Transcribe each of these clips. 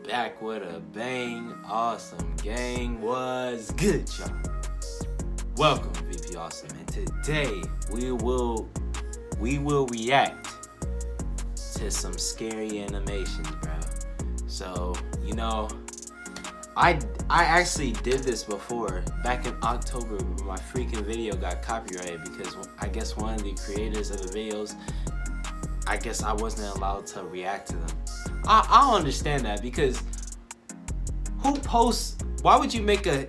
back with a bang. Awesome gang, was good, y'all? Welcome, VP Awesome, and today we will react to some scary animations, bro. So, you know, I actually did this before back in October. My freaking video got copyrighted because I guess one of the creators of the videos, I guess I wasn't allowed to react to them. I don't understand that, because who posts? Why would you make a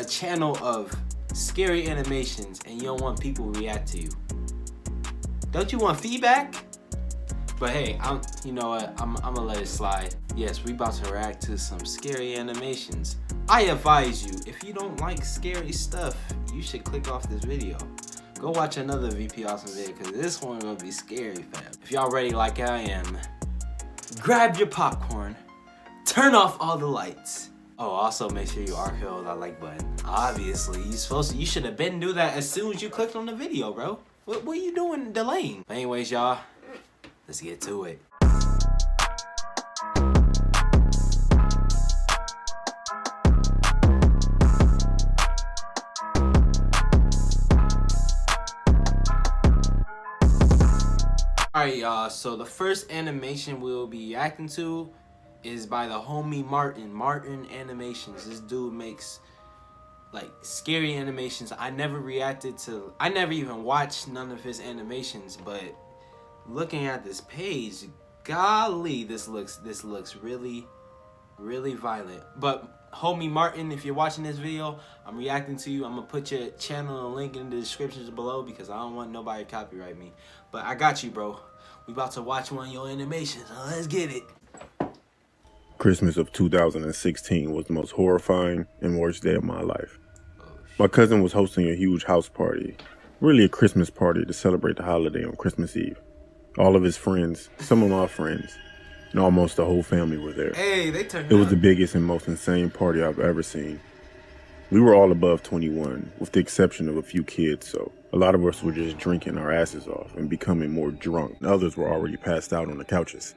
channel of scary animations and you don't want people to react to you? Don't you want feedback? But hey, you know what? I'm gonna let it slide. Yes, we about to react to some scary animations. I advise you, if you don't like scary stuff, you should click off this video. Go watch another VP Awesome video, because this one will be scary, fam. If y'all ready like I am, grab your popcorn, turn off all the lights. Oh, also make sure you archive that like button. Obviously, you should have been do that as soon as you clicked on the video, bro. What are you doing delaying? But anyways, y'all, let's get to it. Alright, y'all, so the first animation we'll be reacting to is by the homie Martin Animations. This dude makes like scary animations. I never even watched none of his animations, but looking at this page, golly, this looks really violent. But homie Martin, if you're watching this video, I'm reacting to you. I'm gonna put your channel and link in the descriptions below, because I don't want nobody to copyright me. But I got you, bro. We about to watch one of your animations. So let's get it. Christmas of 2016 was the most horrifying and worst day of my life. My cousin was hosting a huge house party, really a Christmas party to celebrate the holiday on Christmas Eve. All of his friends, some of my friends, and almost the whole family were there. Hey, they turned It was the biggest and most insane party I've ever seen. We were all above 21, with the exception of a few kids, so a lot of us were just drinking our asses off and becoming more drunk. Others were already passed out on the couches.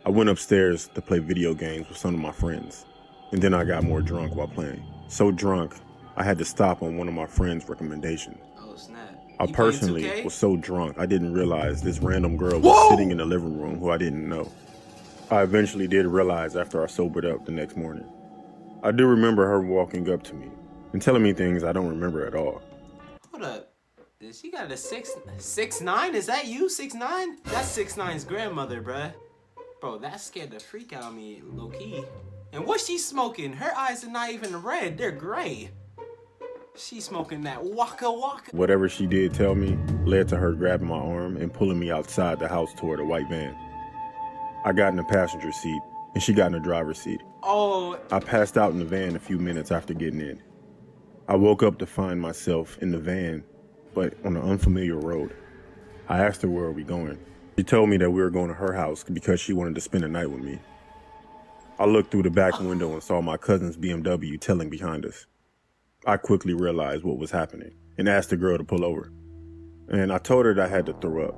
I went upstairs to play video games with some of my friends, and then I got more drunk while playing. So drunk, I had to stop on one of my friend's recommendations. Oh, snap. I You personally playing 2K? was so drunk, I didn't realize this random girl was sitting in the living room who I didn't know. I eventually did realize after I sobered up the next morning. I do remember her walking up to me and telling me things I don't remember at all. Hold up. She got a 6'9"? Is that you, 6'9"? That's 6'9"'s grandmother, bruh. Bro, that scared the freak out of me, low-key. And what's she smoking? Her eyes are not even red, they're gray. She's smoking that waka waka. Whatever she did tell me led to her grabbing my arm and pulling me outside the house toward a white van. I got in the passenger seat and she got in the driver's seat. Oh. I passed out in the van a few minutes after getting in. I woke up to find myself in the van, but on an unfamiliar road. I asked her where are we going. She told me that we were going to her house because she wanted to spend the night with me. I looked through the back window and saw my cousin's BMW tailing behind us. I quickly realized what was happening and asked the girl to pull over. And I told her that I had to throw up.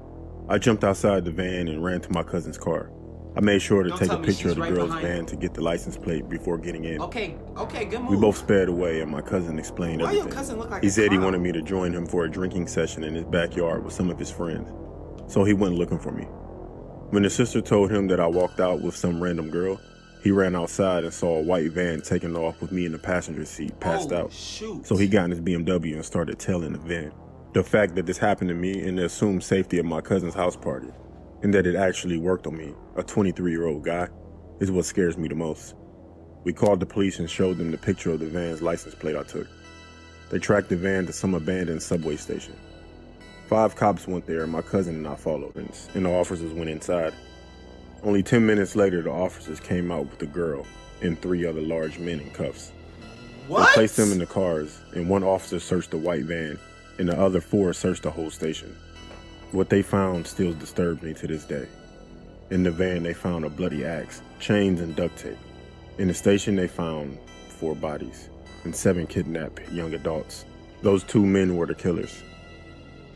I jumped outside the van and ran to my cousin's car. I made sure to take a picture of the girl's van to get the license plate before getting in. Okay, good move. We both sped away and my cousin explained everything. Why your cousin look like He a said he clown? wanted me to join him for a drinking session in his backyard with some of his friends. So he went looking for me. When the sister told him that I walked out with some random girl, he ran outside and saw a white van taking off with me in the passenger seat, passed out. Shoot. So he got in his BMW and started tailing the van. The fact that this happened to me and the assumed safety of my cousin's house party, and that it actually worked on me, a 23-year-old guy, is what scares me the most. We called the police and showed them the picture of the van's license plate I took. They tracked the van to some abandoned subway station. 5 cops went there and my cousin and I followed, and the officers went inside. Only 10 minutes later, the officers came out with the girl and 3 other large men in cuffs. What? They placed them in the cars, and 1 officer searched the white van, and the other 4 searched the whole station. What they found still disturbs me to this day. In the van, they found a bloody axe, chains, and duct tape. In the station, they found 4 bodies and 7 kidnapped young adults. Those 2 men were the killers.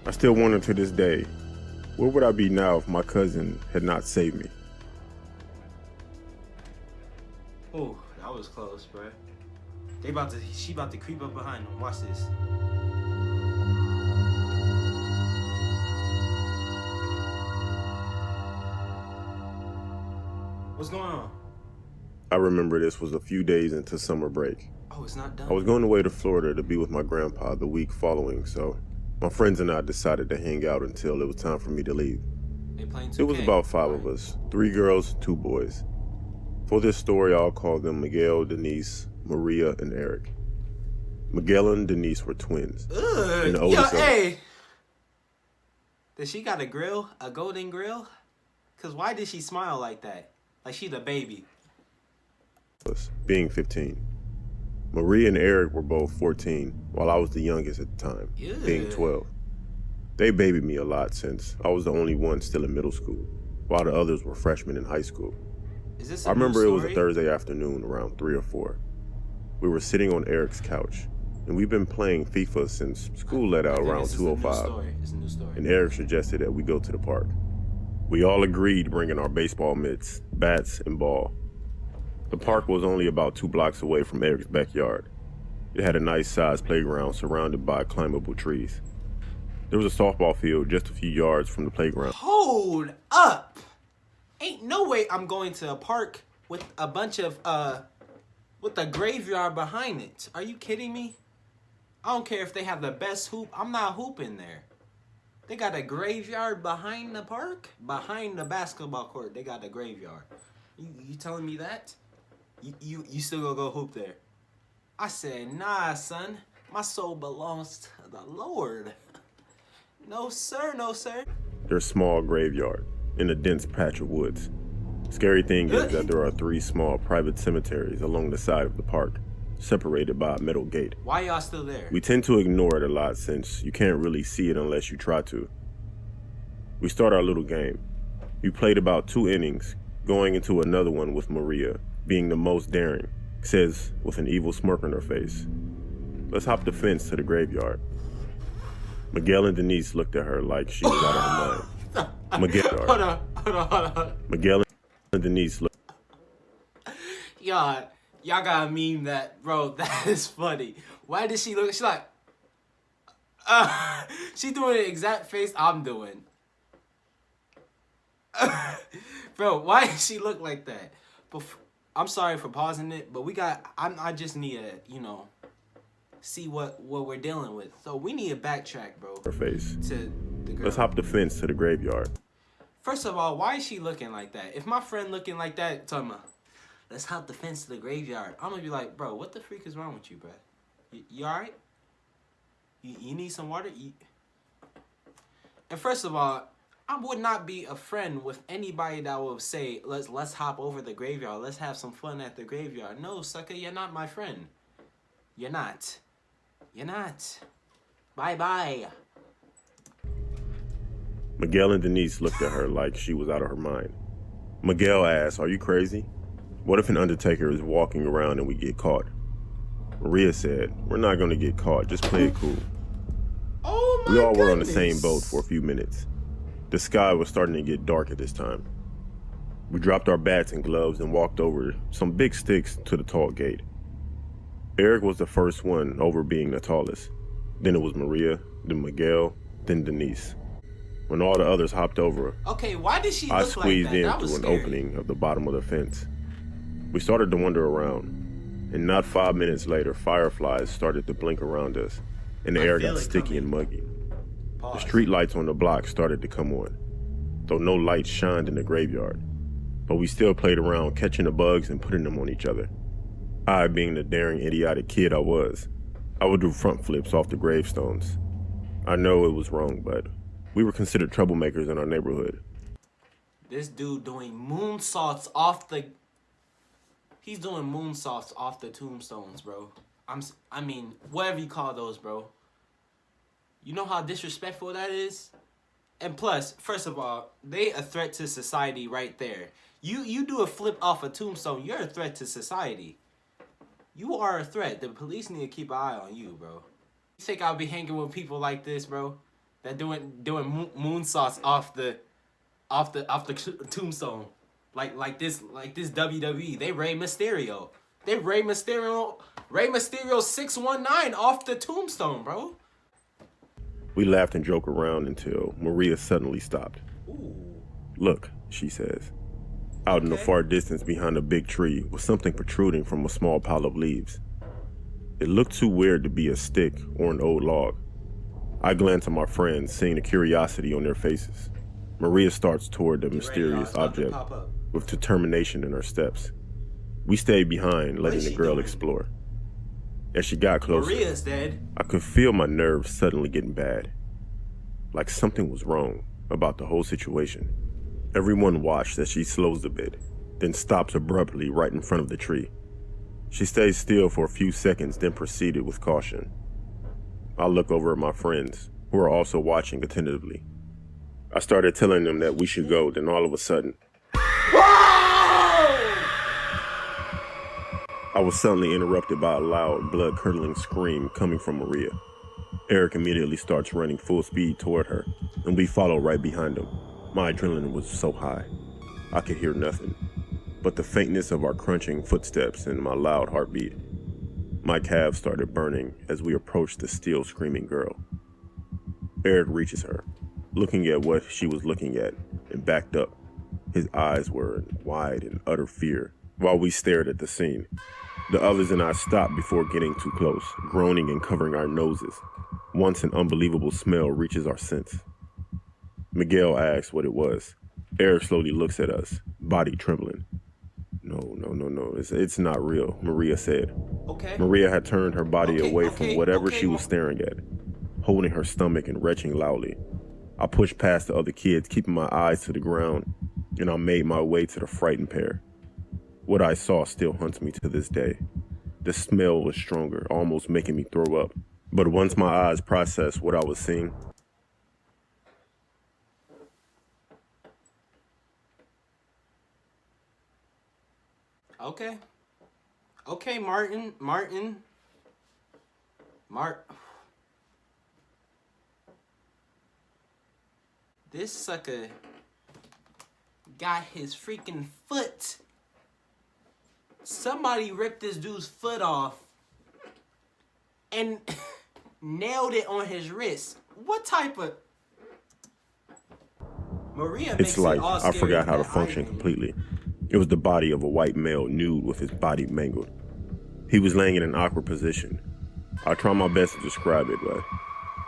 I still wonder to this day, where would I be now if my cousin had not saved me? Oh, that was close, bro. She about to creep up behind him. Watch this. What's going on? I remember this was a few days into summer break. Oh, it's not done. I was going away to Florida to be with my grandpa the week following, so my friends and I decided to hang out until it was time for me to leave. They playing 2K. It was about 5 of us, 3 girls, 2 boys. For this story, I'll call them Miguel, Denise, Maria, and Eric. Miguel and Denise were twins. Ugh, And the oldest of hey! Does she got a grill? A golden grill? Cause why did she smile like that? Like she the baby. us, being 15. Maria and Eric were both 14, while I was the youngest at the time, being 12. They babied me a lot since I was the only one still in middle school, while the others were freshmen in high school. Is this I remember it was a Thursday afternoon around 3 or 4. We were sitting on Eric's couch, and we've been playing FIFA since school let out around 2:05, It's a new story. and Eric suggested that we go to the park. We all agreed, bringing our baseball mitts, bats, and ball. The park was only about 2 blocks away from Eric's backyard. It had a nice-sized playground surrounded by climbable trees. There was a softball field just a few yards from the playground. Hold up! Ain't no way I'm going to a park with a bunch of, with a graveyard behind it. Are you kidding me? I don't care if they have the best hoop. I'm not hooping there. They got a graveyard behind the park? Behind the basketball court, they got a graveyard. You telling me that? You still gonna go hoop there? I said, nah, son. My soul belongs to the Lord. No, sir. No, sir. Their small graveyard in a dense patch of woods. Scary thing is that there are 3 small private cemeteries along the side of the park, separated by a metal gate. Why y'all still there? We tend to ignore it a lot since you can't really see it unless you try to. We start our little game. We played about 2 innings, going into another one with Maria being the most daring, says with an evil smirk on her face. Let's hop the fence to the graveyard. Miguel and Denise looked at her like she was out of her mind. Hold on. Miguel and Denise looked. Y'all gotta meme that, bro. That is funny. Why did she look? She's like, she doing the exact face I'm doing. Bro, why did she look like that? I'm sorry for pausing it, but I just need to, see what we're dealing with. So we need to backtrack, bro. Her face. To the girl. Let's hop the fence to the graveyard. First of all, why is she looking like that? If my friend looking like that, talking about, let's hop the fence to the graveyard, I'm gonna be like, bro, what the freak is wrong with you, bro? You all right? You need some water? And first of all, I would not be a friend with anybody that will say, let's hop over the graveyard. Let's have some fun at the graveyard. No, sucker, you're not my friend. You're not. You're not. Bye-bye. Miguel and Denise looked at her like she was out of her mind. Miguel asked, "Are you crazy? What if an undertaker is walking around and we get caught?" Maria said, "We're not going to get caught. Just play it cool." Oh my We all were on the goodness. same boat for a few minutes. The sky was starting to get dark at this time. We dropped our bats and gloves and walked over some big sticks to the tall gate. Eric was the first one over, being the tallest. Then it was Maria, then Miguel, then Denise. When all the others hopped over, Okay, why did she I look like squeezed that? in That was through an scary. opening of the bottom of the fence. We started to wander around, and not 5 minutes later, fireflies started to blink around us, and the air feel got it sticky coming. and muggy. Pause. The street lights on the block started to come on, though no lights shined in the graveyard. But we still played around, catching the bugs and putting them on each other. I, being the daring, idiotic kid I was, I would do front flips off the gravestones. I know it was wrong, but we were considered troublemakers in our neighborhood. This dude doing moonsaults off the... He's doing moonsaults off the tombstones, bro. I mean, whatever you call those, bro. You know how disrespectful that is? And plus, first of all, they a threat to society right there. You do a flip off a tombstone, you're a threat to society. You are a threat. The police need to keep an eye on you, bro. You think I'll be hanging with people like this, bro? That doing moonsaults off the tombstone? like this WWE. They Rey Mysterio. They Rey Mysterio 619 off the tombstone, bro. We laughed and joked around until Maria suddenly stopped. Ooh. Look, she says. Out in the far distance behind a big tree was something protruding from a small pile of leaves. It looked too weird to be a stick or an old log. I glanced at my friends, seeing the curiosity on their faces. Maria starts toward the mysterious object with determination in her steps. We stayed behind, letting the girl explore. As she got closer, Maria's dead. I could feel my nerves suddenly getting bad. Like something was wrong about the whole situation. Everyone watched as she slows a bit, then stops abruptly right in front of the tree. She stays still for a few seconds, then proceeded with caution. I look over at my friends, who are also watching attentively. I started telling them that we should go, then all of a sudden, I was suddenly interrupted by a loud, blood-curdling scream coming from Maria. Eric immediately starts running full speed toward her, and we follow right behind him. My adrenaline was so high, I could hear nothing but the faintness of our crunching footsteps and my loud heartbeat. My calves started burning as we approached the still screaming girl. Eric reaches her, looking at what she was looking at, and backed up. His eyes were wide in utter fear while we stared at the scene. The others and I stopped before getting too close, groaning and covering our noses. Once an unbelievable smell reaches our sense. Miguel asks what it was. Eric slowly looks at us, body trembling. No, it's not real, Maria said. Okay. Maria had turned her body away from whatever she was staring at, holding her stomach and retching loudly. I pushed past the other kids, keeping my eyes to the ground, and I made my way to the frightened pair. What I saw still haunts me to this day. The smell was stronger, almost making me throw up. But once my eyes processed what I was seeing, Okay, Martin. This sucker got his freaking foot. Somebody ripped this dude's foot off and nailed it on his wrist. What type of... Maria makes it's like it all I forgot how to scary function that I completely. It was the body of a white male nude with his body mangled. He was laying in an awkward position. I tried my best to describe it, but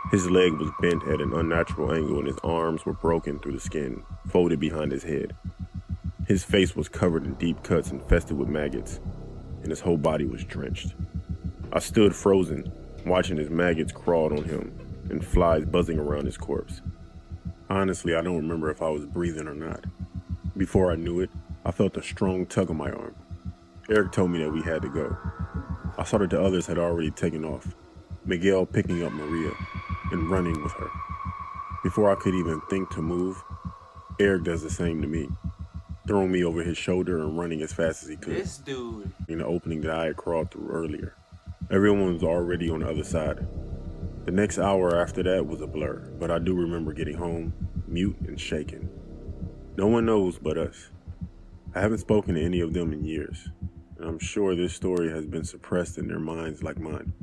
his leg was bent at an unnatural angle and his arms were broken through the skin, folded behind his head. His face was covered in deep cuts infested with maggots, and his whole body was drenched. I stood frozen, watching as maggots crawled on him and flies buzzing around his corpse. Honestly, I don't remember if I was breathing or not. Before I knew it, I felt a strong tug on my arm. Eric told me that we had to go. I saw that the others had already taken off, Miguel picking up Maria and running with her. Before I could even think to move, Eric does the same to me, throwing me over his shoulder and running as fast as he could. This dude. In the opening that I had crawled through earlier. Everyone was already on the other side. The next hour after that was a blur, but I do remember getting home, mute and shaken. No one knows but us. I haven't spoken to any of them in years, and I'm sure this story has been suppressed in their minds like mine.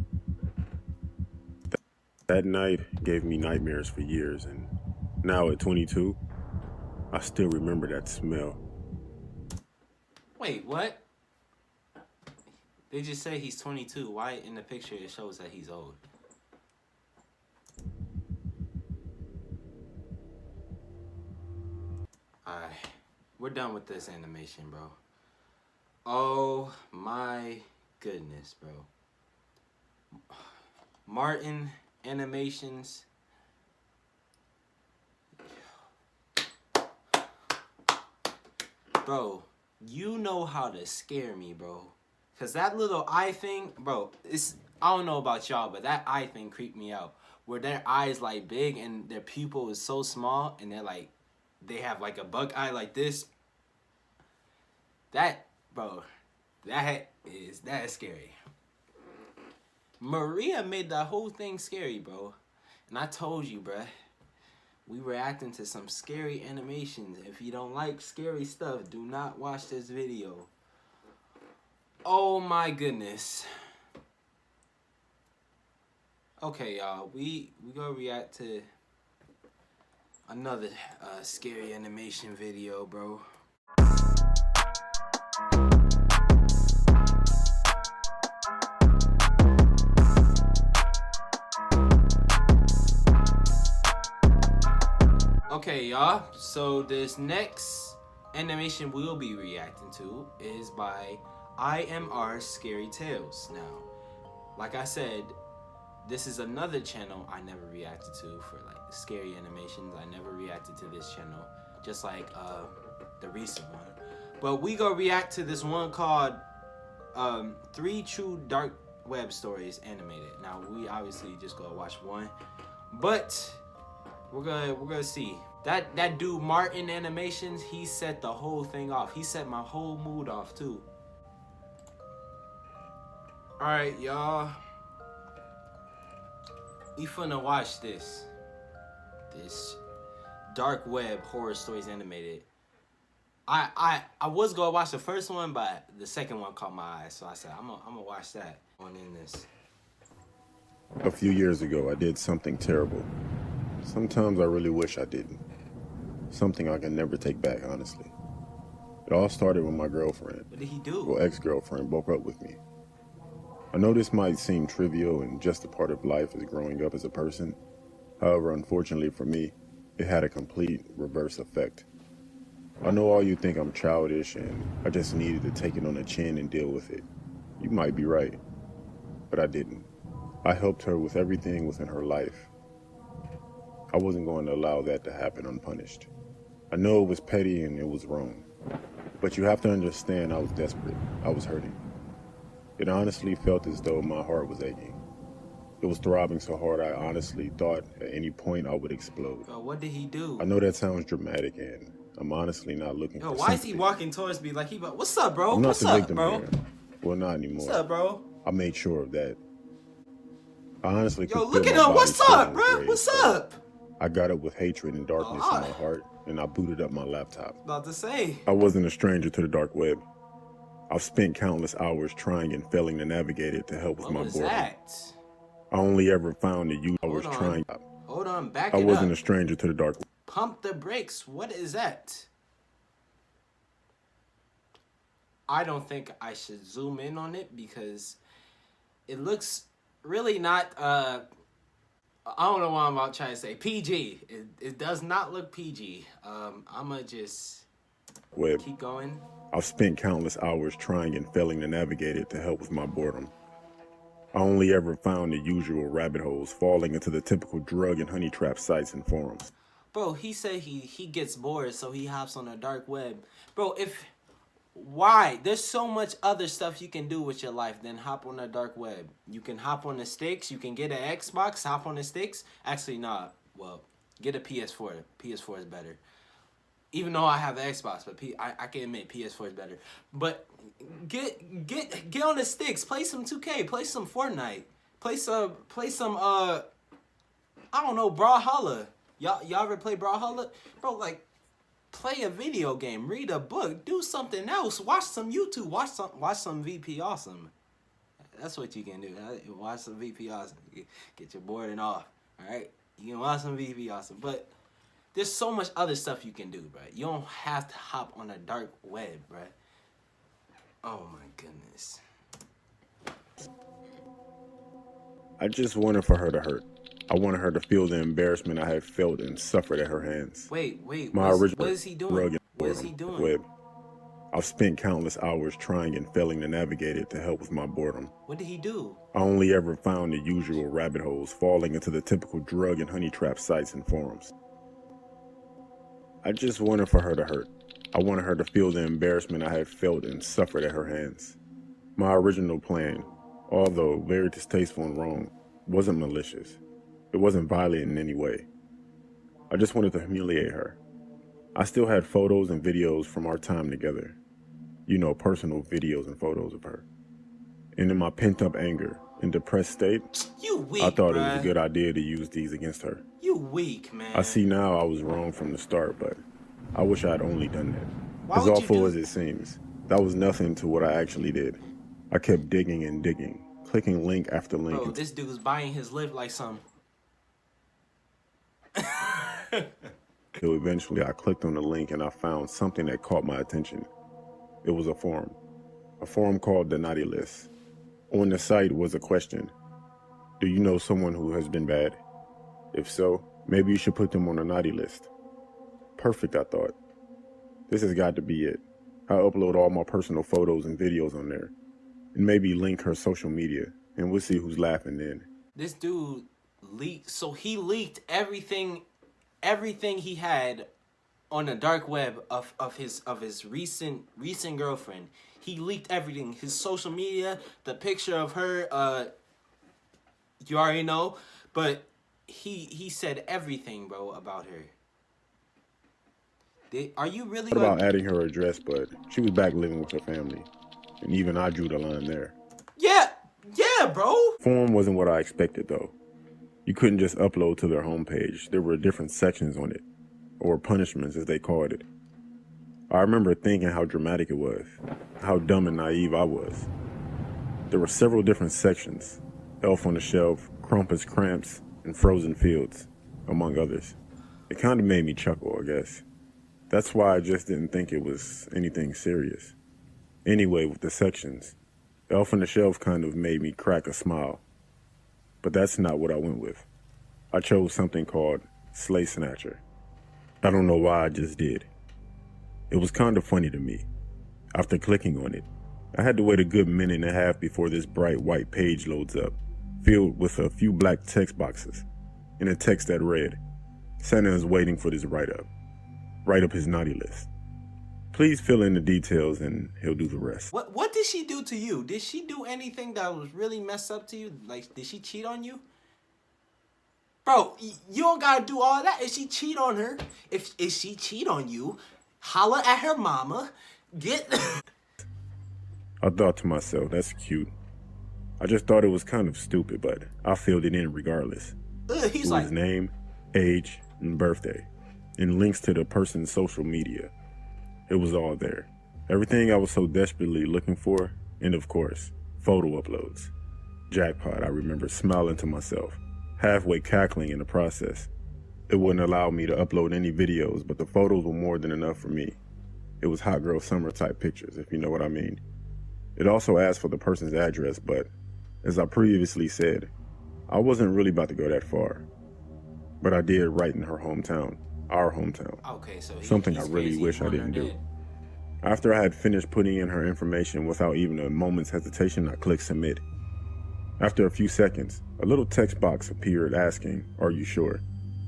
That night gave me nightmares for years, and now at 22, I still remember that smell. Wait, what? They just say he's 22. Why in the picture it shows that he's old? Alright. We're done with this animation, bro. Oh my goodness, bro. Martin Animations. Bro, you know how to scare me, bro. Cause that little eye thing, bro, I don't know about y'all, but that eye thing creeped me out. Where their eyes like big and their pupil is so small and they're like, they have like a buck eye like this. That, bro, that is scary. Maria made the whole thing scary, bro. And I told you, bro. we reacting to some scary animations. If you don't like scary stuff, do not watch this video. Oh my goodness. Okay, y'all, we gonna react to another scary animation video, bro. Okay, y'all, so this next animation we'll be reacting to is by IMR Scary Tales. Now, like I said, this is another channel I never reacted to for like scary animations. I never reacted to this channel, just like the recent one. But we go react to this one called 3 True Dark Web Stories Animated. Now, we obviously just go watch one, but we're gonna see. That dude Martin Animations, he set the whole thing off. He set my whole mood off too. Alright, y'all. We finna watch this dark web horror stories animated. I was gonna watch the first one, but the second one caught my eye, so I said I'm gonna watch that one in this. A few years ago, I did something terrible. Sometimes I really wish I didn't. Something I can never take back, honestly. It all started when my girlfriend, What did he do? well, ex-girlfriend, broke up with me. I know this might seem trivial and just a part of life as growing up as a person. However, unfortunately for me, it had a complete reverse effect. I know all you think I'm childish and I just needed to take it on the chin and deal with it. You might be right, but I didn't. I helped her with everything within her life. I wasn't going to allow that to happen unpunished. I know it was petty and it was wrong, but you have to understand I was desperate. I was hurting. It honestly felt as though my heart was aching. It was throbbing so hard I honestly thought at any point I would explode. Bro, what did he do? I know that sounds dramatic and I'm honestly not looking for why is he sympathy. walking towards me like he about, what's up, bro? I'm not What's the up, victim bro? here. Well, not anymore. What's up, bro? I made sure of that. I honestly Yo, could look feel at my him. body What's sitting up, in bro? grave, What's so up? I got up with hatred and darkness in my Oh. heart, and I booted up my laptop. About to say. I wasn't a stranger to the dark web. I've spent countless hours trying and failing to navigate it to help with What my was boredom. that? I only ever found that you Hold was on. trying. Hold on, back I it wasn't up. a stranger to the dark web. Pump the brakes. What is that? I don't think I should zoom in on it because it looks really not I don't know what I'm about to try to say. PG. It does not look PG. I'ma just Web. keep going. I've spent countless hours trying and failing to navigate it to help with my boredom. I only ever found the usual rabbit holes, falling into the typical drug and honey trap sites and forums. Bro, he said he gets bored, so he hops on the dark web. Bro, why? There's so much other stuff you can do with your life than hop on the dark web. You can hop on the sticks. You can get an Xbox, hop on the sticks. Actually, nah. Well, get a PS4. PS4 is better. Even though I have an Xbox, but I can admit PS4 is better. But get on the sticks. Play some 2K. Play some Fortnite. Play some I don't know, Brawlhalla. Y'all ever play Brawlhalla? Bro, like, play a video game, read a book, do something else, watch some YouTube, watch some VP Awesome. That's what you can do. Watch some VP Awesome. Get your boredom off. All right, you can watch some VP Awesome, but there's so much other stuff you can do, bro. You don't have to hop on a dark web, bro. Oh my goodness. I just wanted for her to hurt. I wanted her to feel the embarrassment I had felt and suffered at her hands. Wait. My original What is he doing? drug and What is he boredom doing? web. I've spent countless hours trying and failing to navigate it to help with my boredom. What did he do? I only ever found the usual rabbit holes, falling into the typical drug and honey trap sites and forums. I just wanted for her to hurt. I wanted her to feel the embarrassment I had felt and suffered at her hands. My original plan, although very distasteful and wrong, wasn't malicious. It wasn't violent in any way. I just wanted to humiliate her. I still had photos and videos from our time together. You know, personal videos and photos of her. And in my pent-up anger, in depressed state, You weak, I thought it was a bruh. good idea to use these against her. You weak, man. I see now I was wrong from the start, but I wish I had only done that. Why As would you awful do- as it seems, that was nothing to what I actually did. I kept digging and digging, clicking link after link. Bro, this dude's buying his lip like some. Until eventually I clicked on the link and I found something that caught my attention. It was a forum called the Naughty List. On the site was a question. Do you know someone who has been bad? If so, maybe you should put them on a naughty list. Perfect, I thought. This has got to be it. I'll upload all my personal photos and videos on there, and maybe link her social media, and we'll see who's laughing then. This dude leaked, so he leaked everything he had on the dark web of his recent girlfriend. He leaked everything, his social media, the picture of her, you already know, but he said everything, bro, about her. Are you really What about adding her address, but she was back living with her family, and even I drew the line there. Yeah, bro. Forum wasn't what I expected, though. You couldn't just upload to their homepage. There were different sections on it, or punishments as they called it. I remember thinking how dramatic it was, how dumb and naive I was. There were several different sections: Elf on the Shelf, Crumpus Cramps, and Frozen Fields, among others. It kind of made me chuckle, I guess. That's why I just didn't think it was anything serious. Anyway, with the sections, Elf on the Shelf kind of made me crack a smile. But that's not what I went with. I chose something called Slay Snatcher. I don't know why, I just did. It was kind of funny to me. After clicking on it, I had to wait a good minute and a half before this bright white page loads up, filled with a few black text boxes, and a text that read, Santa is waiting for this write-up. Write up his naughty list. Please fill in the details and he'll do the rest. What did she do to you? Did she do anything that was really messed up to you? Like, did she cheat on you? Bro, you don't gotta do all that. If she cheat on her, if she cheat on you, holla at her mama. Get. I thought to myself, that's cute. I just thought it was kind of stupid, but I filled it in regardless. He's like, his name, age, and birthday, and links to the person's social media. It was all there. Everything I was so desperately looking for, and of course, photo uploads. Jackpot, I remember smiling to myself, halfway cackling in the process. It wouldn't allow me to upload any videos, but the photos were more than enough for me. It was hot girl summer type pictures, if you know what I mean. It also asked for the person's address, but as I previously said, I wasn't really about to go that far. But I did write in her hometown, our hometown. okay, so Something I really wish I didn't do. After I had finished putting in her information without even a moment's hesitation, I clicked submit. After a few seconds, a little text box appeared asking, are you sure?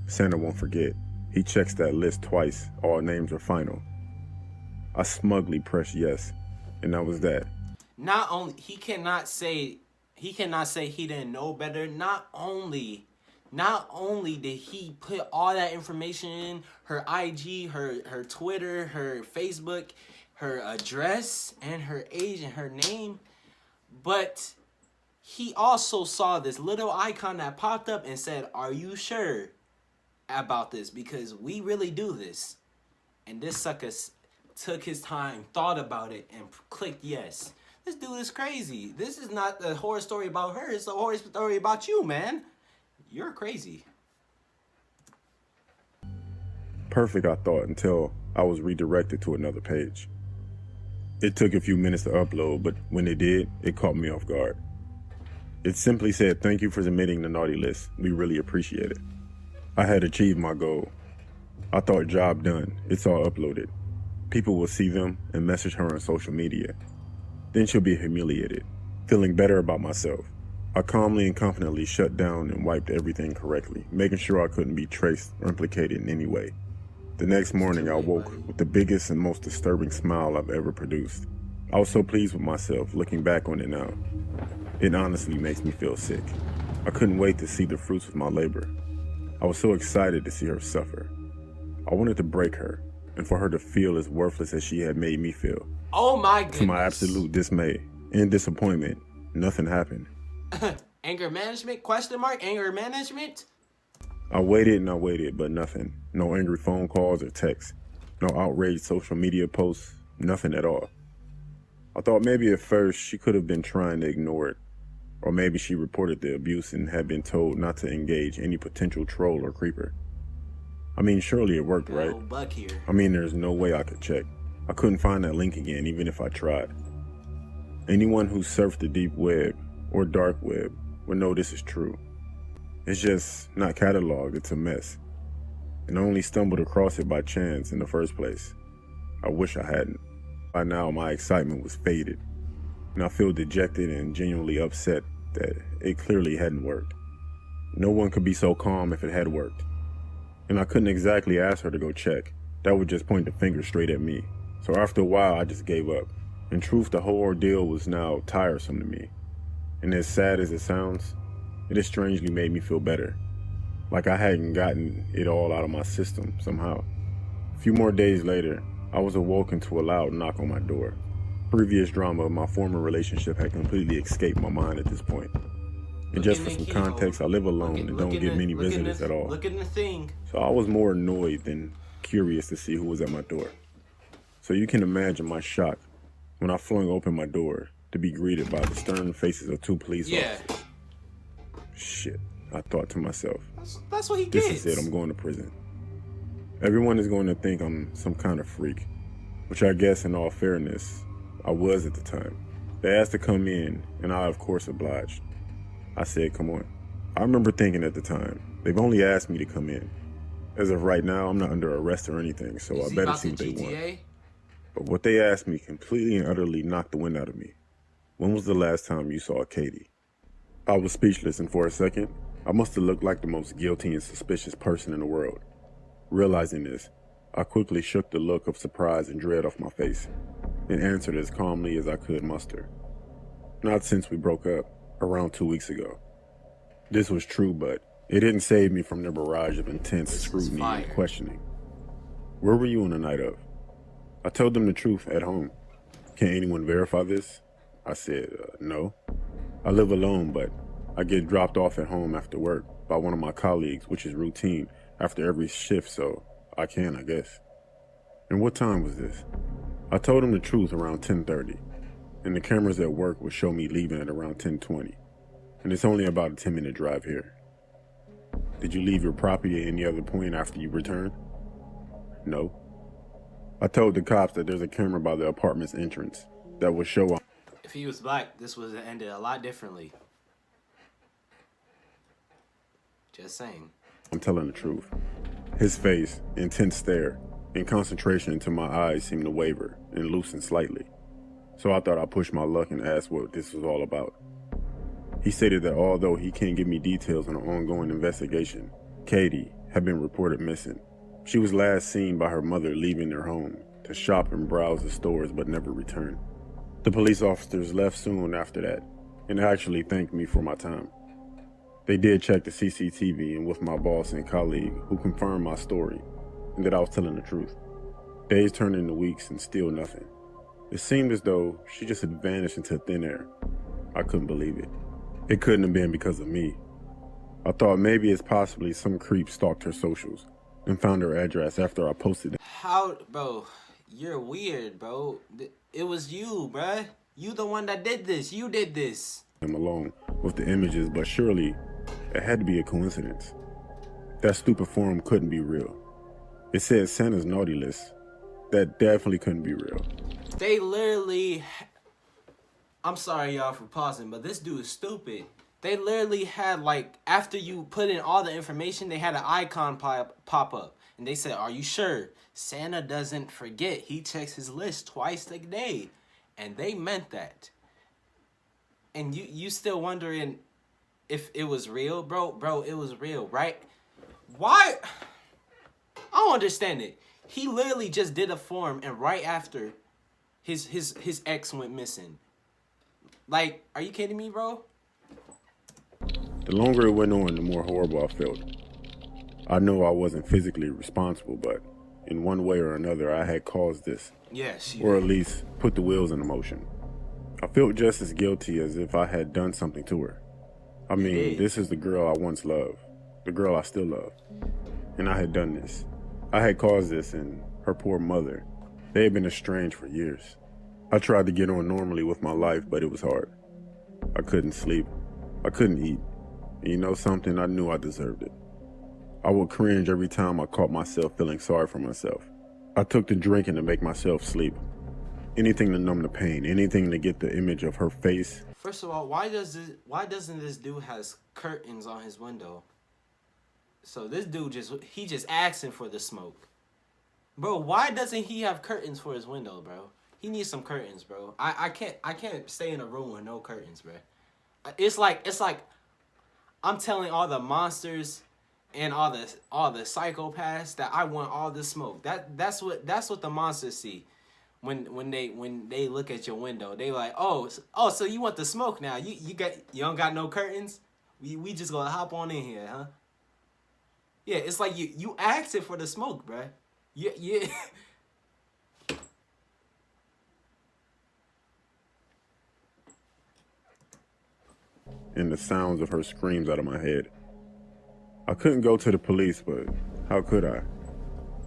Santa won't forget. He checks that list twice. All names are final. I smugly pressed yes, and that was that. Not only he cannot say he didn't know better. Not only did he put all that information in, her IG, her Twitter, her Facebook, her address, and her age and her name, but he also saw this little icon that popped up and said, are you sure about this? Because we really do this. And this sucker took his time, thought about it, and clicked yes. This dude is crazy. This is not a horror story about her. It's a horror story about you, man. You're crazy. Perfect, I thought, until I was redirected to another page. It took a few minutes to upload, but when it did, it caught me off guard. It simply said, thank you for submitting the naughty list. We really appreciate it. I had achieved my goal. I thought, job done. It's all uploaded. People will see them and message her on social media. Then she'll be humiliated. Feeling better about myself, I calmly and confidently shut down and wiped everything correctly, making sure I couldn't be traced or implicated in any way. The next morning, I woke with the biggest and most disturbing smile I've ever produced. I was so pleased with myself looking back on it now. It honestly makes me feel sick. I couldn't wait to see the fruits of my labor. I was so excited to see her suffer. I wanted to break her and for her to feel as worthless as she had made me feel. Oh my goodness. To my absolute dismay and disappointment, nothing happened. Anger management? Question mark? Anger management? I waited and I waited, but nothing. No angry phone calls or texts. No outraged social media posts. Nothing at all. I thought maybe at first she could have been trying to ignore it. Or maybe she reported the abuse and had been told not to engage any potential troll or creeper. I mean, surely it worked, right? Old buck here. I mean, there's no way I could check. I couldn't find that link again, even if I tried. Anyone who surfed the deep web or dark web would know this is true. It's just not cataloged, it's a mess. And I only stumbled across it by chance in the first place. I wish I hadn't. By now, my excitement was faded, and I feel dejected and genuinely upset that it clearly hadn't worked. No one could be so calm if it had worked. And I couldn't exactly ask her to go check. That would just point the finger straight at me. So after a while, I just gave up. In truth, the whole ordeal was now tiresome to me. And as sad as it sounds, it has strangely made me feel better. Like I hadn't gotten it all out of my system somehow. A few more days later, I was awoken to a loud knock on my door. Previous drama of my former relationship had completely escaped my mind at this point. And just for some context, I live alone and don't get many visitors at all. Look at the thing. So I was more annoyed than curious to see who was at my door. So you can imagine my shock when I flung open my door to be greeted by the stern faces of two police officers. Shit, I thought to myself. That's what he gets. This is it, I'm going to prison. Everyone is going to think I'm some kind of freak, which I guess in all fairness, I was at the time. They asked to come in, and I of course obliged. I said, come on. I remember thinking at the time, they've only asked me to come in. As of right now, I'm not under arrest or anything, so I better see what they want. But what they asked me completely and utterly knocked the wind out of me. When was the last time you saw Katie? I was speechless, and for a second, I must have looked like the most guilty and suspicious person in the world. Realizing this, I quickly shook the look of surprise and dread off my face and answered as calmly as I could muster. Not since we broke up, around 2 weeks ago. This was true, but it didn't save me from the barrage of intense scrutiny and questioning. Where were you on the night of? I told them the truth at home. Can anyone verify this? I said, no. I live alone, but I get dropped off at home after work by one of my colleagues, which is routine after every shift, so I can, I guess. And what time was this? I told him the truth around 10:30, and the cameras at work would show me leaving at around 10:20, and it's only about a 10-minute drive here. Did you leave your property at any other point after you returned? No. I told the cops that there's a camera by the apartment's entrance that would show. If he was black, this would have ended a lot differently. Just saying. I'm telling the truth. His face, intense stare, and concentration until my eyes seemed to waver and loosen slightly. So I thought I'd push my luck and ask what this was all about. He stated that although he can't give me details on an ongoing investigation, Katie had been reported missing. She was last seen by her mother leaving their home to shop and browse the stores but never returned. The police officers left soon after that and actually thanked me for my time. They did check the CCTV and with my boss and colleague who confirmed my story and that I was telling the truth. Days turned into weeks and still nothing. It seemed as though she just had vanished into thin air. I couldn't believe it. It couldn't have been because of me. I thought maybe it's possibly some creep stalked her socials and found her address after I posted it. How, bro? You're weird, bro. It was you, bruh. You the one that did this. You did this. I'm alone with the images, but surely it had to be a coincidence. That stupid forum couldn't be real. It said Santa's naughty list. That definitely couldn't be real. They literally... I'm sorry, y'all, for pausing, but this dude is stupid. They literally had, like, after you put in all the information, they had an icon pop up. And they said, are you sure? Santa doesn't forget. He checks his list twice a day. And they meant that. And you still wondering if it was real? Bro, it was real, right? Why? I don't understand it. He literally just did a form, and right after, his ex went missing. Like, are you kidding me, bro? The longer it went on, the more horrible I felt. I know I wasn't physically responsible, but in one way or another, I had caused this. Yes. Or at least put the wheels in motion. I felt just as guilty as if I had done something to her. I mean, is. this is the girl I once loved, the girl I still love. And I had done this. I had caused this, and her poor mother. They had been estranged for years. I tried to get on normally with my life, but it was hard. I couldn't sleep. I couldn't eat. And you know something? I knew I deserved it. I would cringe every time I caught myself feeling sorry for myself. I took to drinking to make myself sleep. Anything to numb the pain, anything to get the image of her face. First of all, why doesn't this dude has curtains on his window? So this dude just asking for the smoke. Bro, why doesn't he have curtains for his window, bro? He needs some curtains, bro. I can't stay in a room with no curtains, bro. It's like I'm telling all the monsters and all the psychopaths that I want all the smoke. That's what the monsters see. When they look at your window, they like, oh, so you want the smoke now? You don't got no curtains? We just gonna hop on in here, huh? Yeah, it's like you asking for the smoke, bruh. Yeah. And the sounds of her screams out of my head. I couldn't go to the police, but how could I?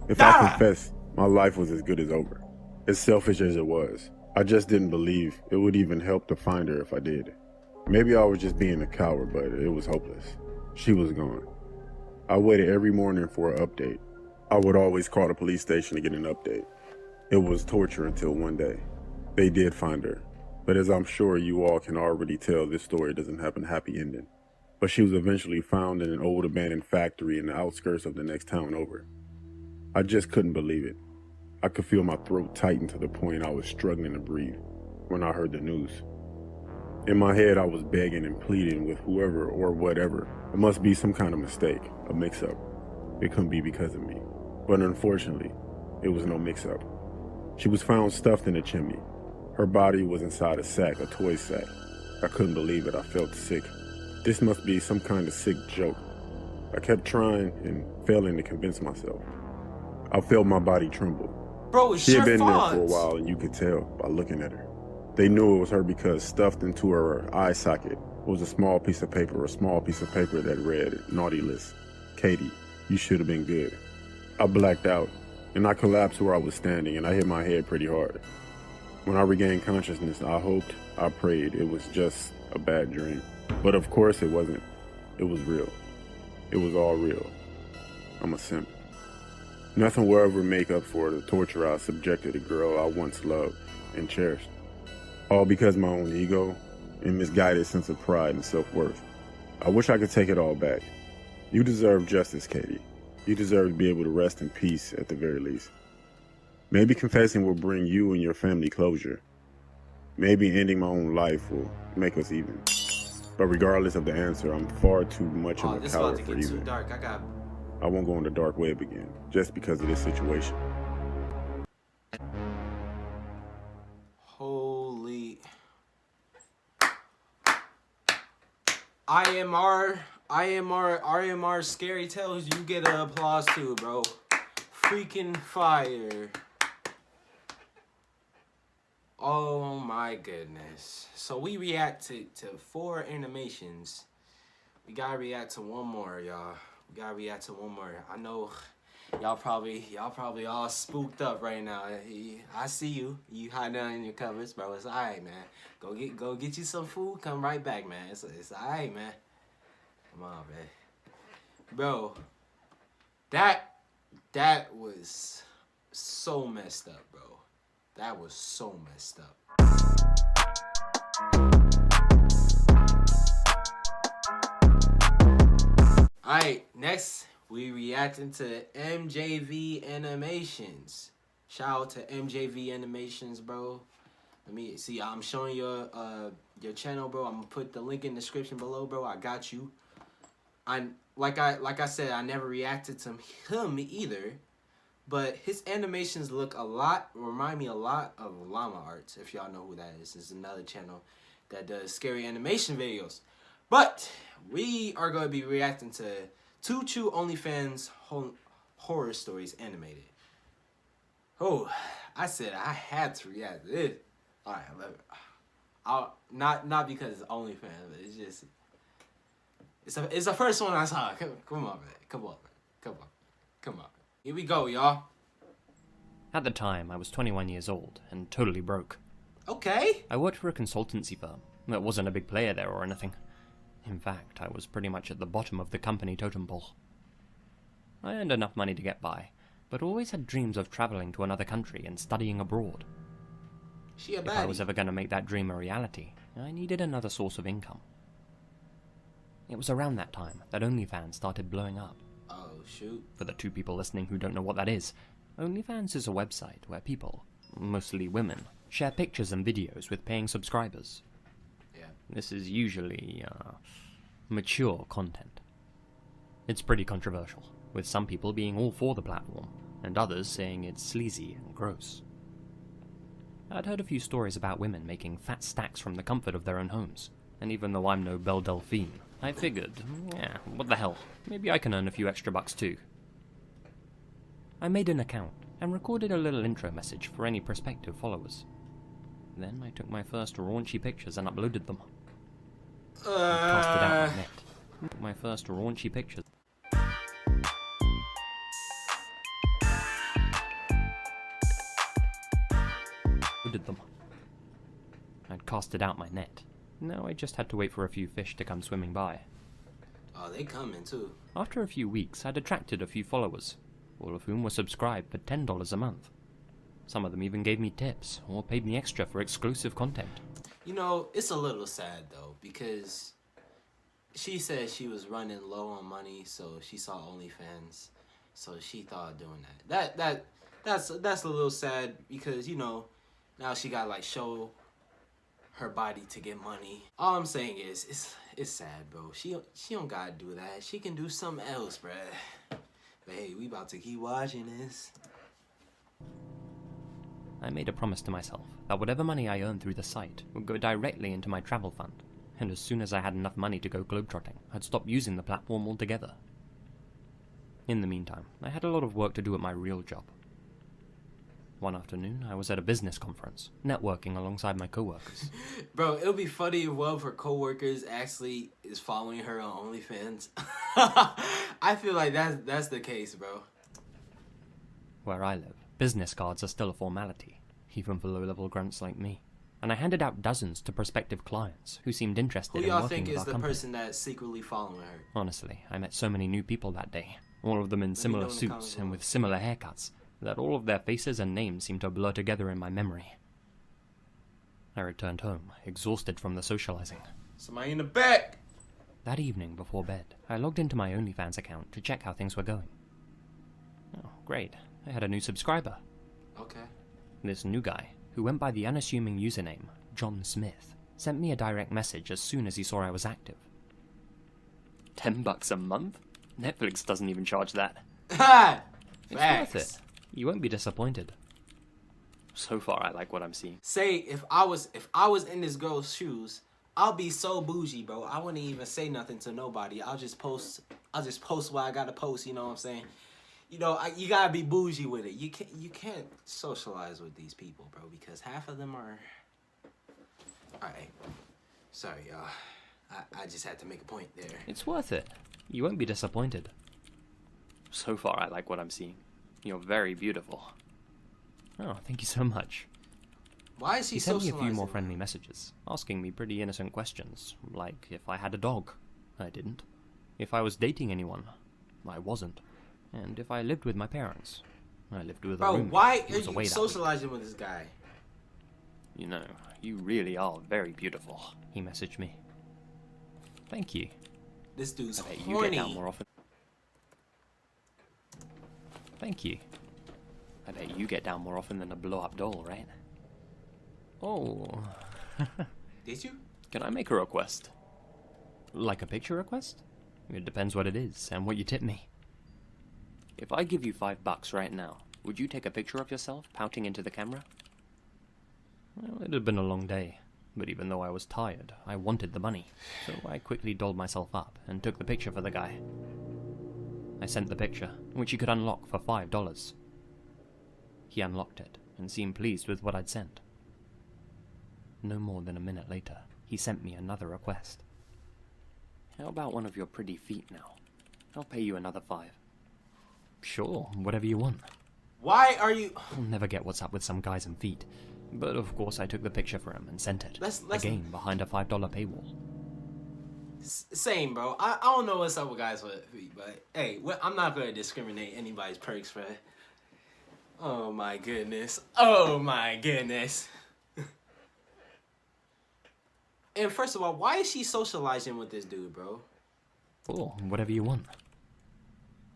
If I confessed, my life was as good as over. As selfish as it was, I just didn't believe it would even help to find her if I did. Maybe I was just being a coward, but it was hopeless. She was gone. I waited every morning for an update. I would always call the police station to get an update. It was torture until one day. They did find her. But as I'm sure you all can already tell, this story doesn't have a happy ending. But she was eventually found in an old abandoned factory in the outskirts of the next town over. I just couldn't believe it. I could feel my throat tighten to the point I was struggling to breathe when I heard the news. In my head, I was begging and pleading with whoever or whatever. It must be some kind of mistake, a mix-up. It couldn't be because of me. But unfortunately, it was no mix-up. She was found stuffed in a chimney. Her body was inside a sack, a toy sack. I couldn't believe it. I felt sick. This must be some kind of sick joke. I kept trying and failing to convince myself. I felt my body tremble. Bro, it's She had your been there fault. for a while, and you could tell by looking at her. They knew it was her because stuffed into her eye socket was a small piece of paper that read, "Naughty list. Katie, you should have been good." I blacked out, and I collapsed where I was standing, and I hit my head pretty hard. When I regained consciousness, I hoped, I prayed it was just a bad dream. But of course it wasn't. It was real. It was all real. I'm a simp. Nothing will ever make up for the torture I subjected a girl I once loved and cherished. All because my own ego and misguided sense of pride and self-worth. I wish I could take it all back. You deserve justice, Katie. You deserve to be able to rest in peace at the very least. Maybe confessing will bring you and your family closure. Maybe ending my own life will make us even. But regardless of the answer, I'm far too much of a This about coward to for get too either. dark. I won't go on the dark web again, just because of this situation. Holy IMR Scary Tales, you get an applause too, bro. Freaking fire. Oh my goodness. So we react to 4 animations. We gotta react to one more, y'all. We gotta react to one more. I know y'all probably all spooked up right now. I see you. You hiding down in your covers, bro. It's alright, man. Go get you some food. Come right back, man. It's alright, man. Come on, man. Bro, that was so messed up, bro. That was so messed up. Alright, next we reacting to MJV Animations. Shout out to MJV Animations, bro. Let me see. I'm showing your channel, bro. I'm gonna put the link in the description below, bro. I got you. Like I said, I never reacted to him either. But his animations remind me a lot of Llama Arts, if y'all know who that is. This is another channel that does scary animation videos. But we are going to be reacting to 2 True OnlyFans horror stories animated. Oh, I said I had to react to this. Alright, not because it's OnlyFans, but it's just It's the first one I saw. Come on, man. Come on, man. Come on. Here we go, y'all. At the time, I was 21 years old and totally broke. Okay. I worked for a consultancy firm that wasn't a big player there or anything. In fact, I was pretty much at the bottom of the company totem pole. I earned enough money to get by, but always had dreams of traveling to another country and studying abroad. She a baddie. If I was ever going to make that dream a reality, I needed another source of income. It was around that time that OnlyFans started blowing up. Oh, shoot. For the 2 people listening who don't know what that is, OnlyFans is a website where people, mostly women, share pictures and videos with paying subscribers. Yeah. This is usually, mature content. It's pretty controversial, with some people being all for the platform, and others saying it's sleazy and gross. I'd heard a few stories about women making fat stacks from the comfort of their own homes, and even though I'm no Belle Delphine, I figured, yeah, what the hell, maybe I can earn a few extra bucks too. I made an account, and recorded a little intro message for any prospective followers. Then I took my first raunchy pictures and uploaded them. I cast it out on net. My first raunchy pictures. I'd cast it out my net. Now I just had to wait for a few fish to come swimming by. Oh, they coming too. After a few weeks, I'd attracted a few followers, all of whom were subscribed for $10 a month. Some of them even gave me tips, or paid me extra for exclusive content. You know, it's a little sad though, because she said she was running low on money, so she saw OnlyFans, so she thought of doing that. That's a little sad because, you know, now she got like show her body to get money. All I'm saying is it's sad, bro. She don't gotta do that. She can do something else, bruh. But hey, we about to keep watching this. I made a promise to myself that whatever money I earned through the site would go directly into my travel fund, and as soon as I had enough money to go globetrotting, I'd stop using the platform altogether. In the meantime, I had a lot of work to do at my real job. One afternoon, I was at a business conference, networking alongside my coworkers. Bro, it'll be funny if one of her coworkers actually is following her on OnlyFans. I feel like that's the case, bro. Where I live, business cards are still a formality, even for low-level grunts like me. And I handed out dozens to prospective clients who seemed interested Who in y'all working think with is our the company. person that's secretly following her? Honestly, I met so many new people that day, all of them in similar suits and with similar haircuts, that all of their faces and names seemed to blur together in my memory. I returned home, exhausted from the socializing. Somebody in the back! That evening, before bed, I logged into my OnlyFans account to check how things were going. Oh, great. I had a new subscriber. Okay. This new guy, who went by the unassuming username John Smith, sent me a direct message as soon as he saw I was active. $10 a month? Netflix doesn't even charge that. Ha! It's Facts. worth it. You won't be disappointed. So far, I like what I'm seeing. Say if I was in this girl's shoes, I'll be so bougie, bro. I wouldn't even say nothing to nobody. I'll just post what I gotta post. You know what I'm saying? You know, you gotta be bougie with it. You can't socialize with these people, bro, because half of them are. All right, sorry, y'all. I just had to make a point there. It's worth it. You won't be disappointed. So far, I like what I'm seeing. You're very beautiful. Oh, thank you so much. Why is he sent me a socializing? few more friendly messages, asking me pretty innocent questions, like if I had a dog. I didn't. If I was dating anyone. I wasn't. And if I lived with my parents. I lived with a Bro, roommate why who are was you away that socializing with this guy? week. You know, you really are very beautiful, he messaged me. Thank you. This dude's I bet you get horny. down more often. Thank you. I bet you get down more often than a blow-up doll, right? Oh. Did you? Can I make a request? Like a picture request? It depends what it is, and what you tip me. If I give you $5 right now, would you take a picture of yourself pouting into the camera? Well, it had been a long day, but even though I was tired, I wanted the money, so I quickly dolled myself up and took the picture for the guy. I sent the picture, which he could unlock for $5. He unlocked it, and seemed pleased with what I'd sent. No more than a minute later, he sent me another request. How about one of your pretty feet now? I'll pay you another 5. Sure, whatever you want. Why are you... I'll never get what's up with some guys and feet. But of course I took the picture for him and sent it. Again, behind a $5 paywall. Same, bro. I don't know what's up with guys with feet, but hey, I'm not going to discriminate anybody's perks for it. Oh my goodness. Oh my goodness. And first of all, why is she socializing with this dude, bro? Oh, whatever you want.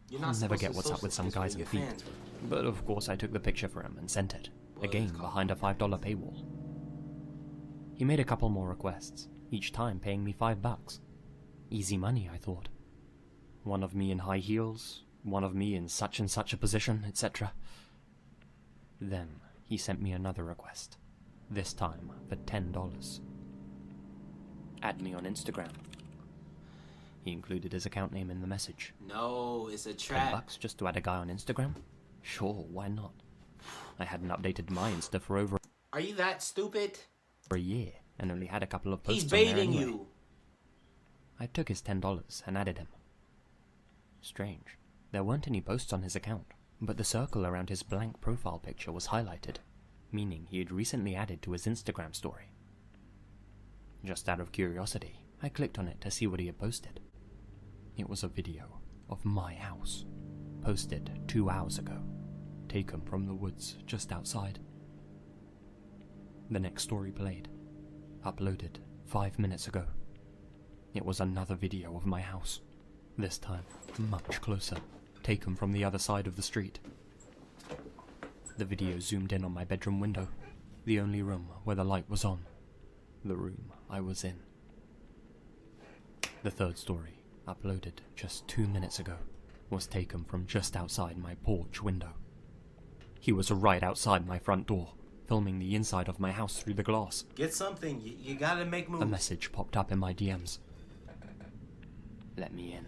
You're not I'll never get what's up with some guys and feet. Fans, but of course I took the picture for him and sent it. Again, behind a $5 paywall. He made a couple more requests, each time paying me $5. Easy money, I thought. One of me in high heels, one of me in such and such a position, etc. Then he sent me another request, this time for $10. Add me on Instagram. He included his account name in the message. No, it's a trap. $10 just to add a guy on Instagram? Sure, why not? I hadn't updated my Insta for over... Are you that stupid? ...a year, and only had a couple of posts He's on there baiting anyway. you. I took his $10 and added him. Strange. There weren't any posts on his account, but the circle around his blank profile picture was highlighted, meaning he had recently added to his Instagram story. Just out of curiosity, I clicked on it to see what he had posted. It was a video of my house, posted 2 hours ago, taken from the woods just outside. The next story played, uploaded 5 minutes ago. It was another video of my house, this time much closer, taken from the other side of the street. The video zoomed in on my bedroom window, the only room where the light was on, the room I was in. The third story, uploaded just 2 minutes ago, was taken from just outside my porch window. He was right outside my front door, filming the inside of my house through the glass. Get something. You gotta make moves. A message popped up in my DMs. Let me in.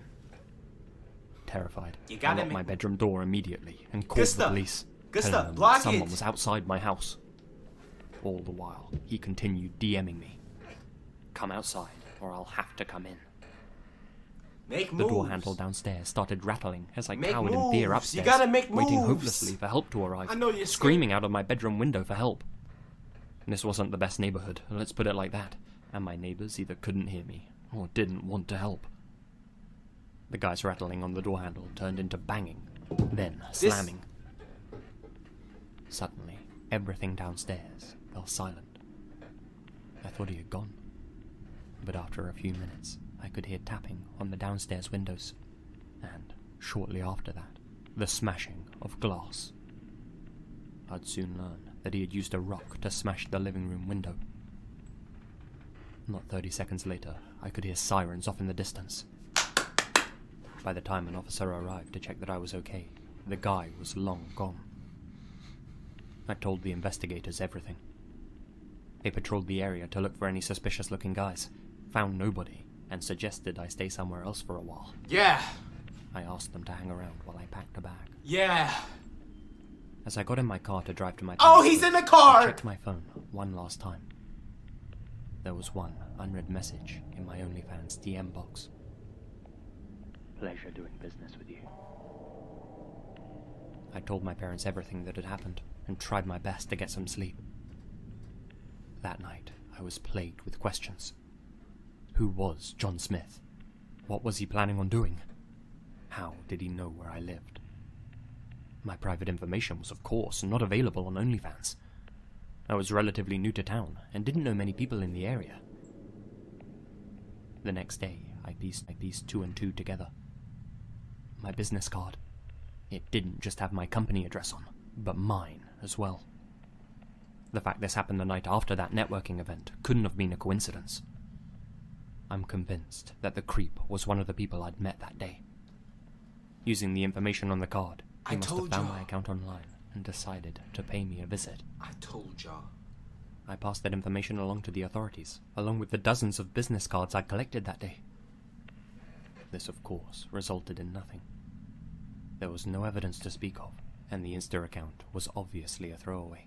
Terrified, I locked my bedroom door immediately and called the police, telling them that someone was outside my house. All the while, he continued DMing me. Come outside, or I'll have to come in. Make The moves. door handle downstairs started rattling as I Make cowered in moves. fear upstairs, You gotta make waiting moves. hopelessly for help to arrive, I know you're screaming out of my bedroom window for help. This wasn't the best neighborhood, let's put it like that, and my neighbors either couldn't hear me or didn't want to help. The guy's rattling on the door handle turned into banging, then slamming. Suddenly, everything downstairs fell silent. I thought he had gone, but after a few minutes, I could hear tapping on the downstairs windows, and shortly after that, the smashing of glass. I'd soon learn that he had used a rock to smash the living room window. Not 30 seconds later, I could hear sirens off in the distance. By the time an officer arrived to check that I was okay, the guy was long gone. I told the investigators everything. They patrolled the area to look for any suspicious-looking guys, found nobody, and suggested I stay somewhere else for a while. Yeah. I asked them to hang around while I packed a bag. Yeah. As I got in my car to drive to my Oh, parents' he's in the place, car! I checked my phone one last time. There was one unread message in my OnlyFans DM box. Pleasure doing business with you. I told my parents everything that had happened and tried my best to get some sleep. That night, I was plagued with questions. Who was John Smith? What was he planning on doing? How did he know where I lived? My private information was, of course, not available on OnlyFans. I was relatively new to town and didn't know many people in the area. The next day, I pieced 2 and 2 together. My business card. It didn't just have my company address on, but mine as well. The fact this happened the night after that networking event couldn't have been a coincidence. I'm convinced that the creep was one of the people I'd met that day. Using the information on the card, he must have found my account online and decided to pay me a visit. I told y'all. I passed that information along to the authorities, along with the dozens of business cards I'd collected that day. This, of course, resulted in nothing. There was no evidence to speak of, and the Insta account was obviously a throwaway.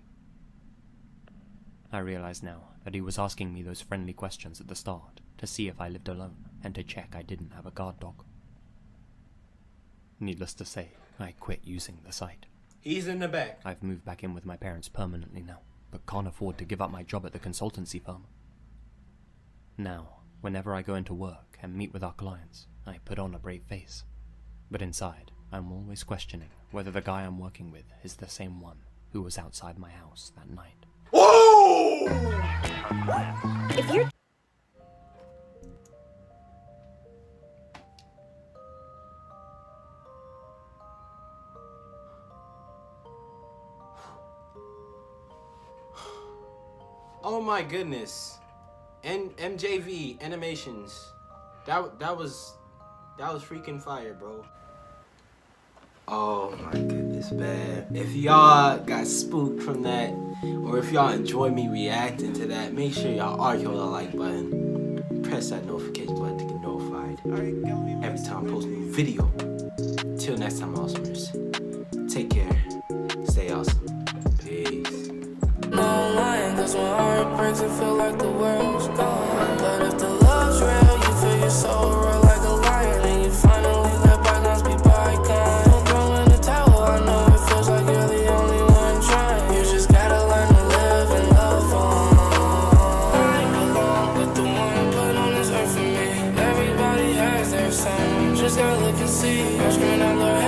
I realize now that he was asking me those friendly questions at the start to see if I lived alone and to check I didn't have a guard dog. Needless to say, I quit using the site. He's in the back. I've moved back in with my parents permanently now, but can't afford to give up my job at the consultancy firm. Now, whenever I go into work and meet with our clients, I put on a brave face. But inside, I'm always questioning whether the guy I'm working with is the same one who was outside my house that night. Whoa! If you're Oh my goodness. MJV Animations. That was freaking fire, bro. Oh my goodness, man. If y'all got spooked from that, or if y'all enjoy me reacting to that, make sure y'all argue the like button. Press that notification button to get notified every time I post a new video. Till next time, awesomers. Take care. Stay awesome. Peace. No lying, cause when heart breaks it feel like the world's gone. But if the love's real, you feel your soul roar like a lion, and you finally let bygones be bygones. Don't throw in the towel, I know it feels like you're the only one trying. You just gotta learn to live and love on. I belong with the one put on this earth for me. Everybody has their song, just gotta look and see. I'm screaming out, Lord,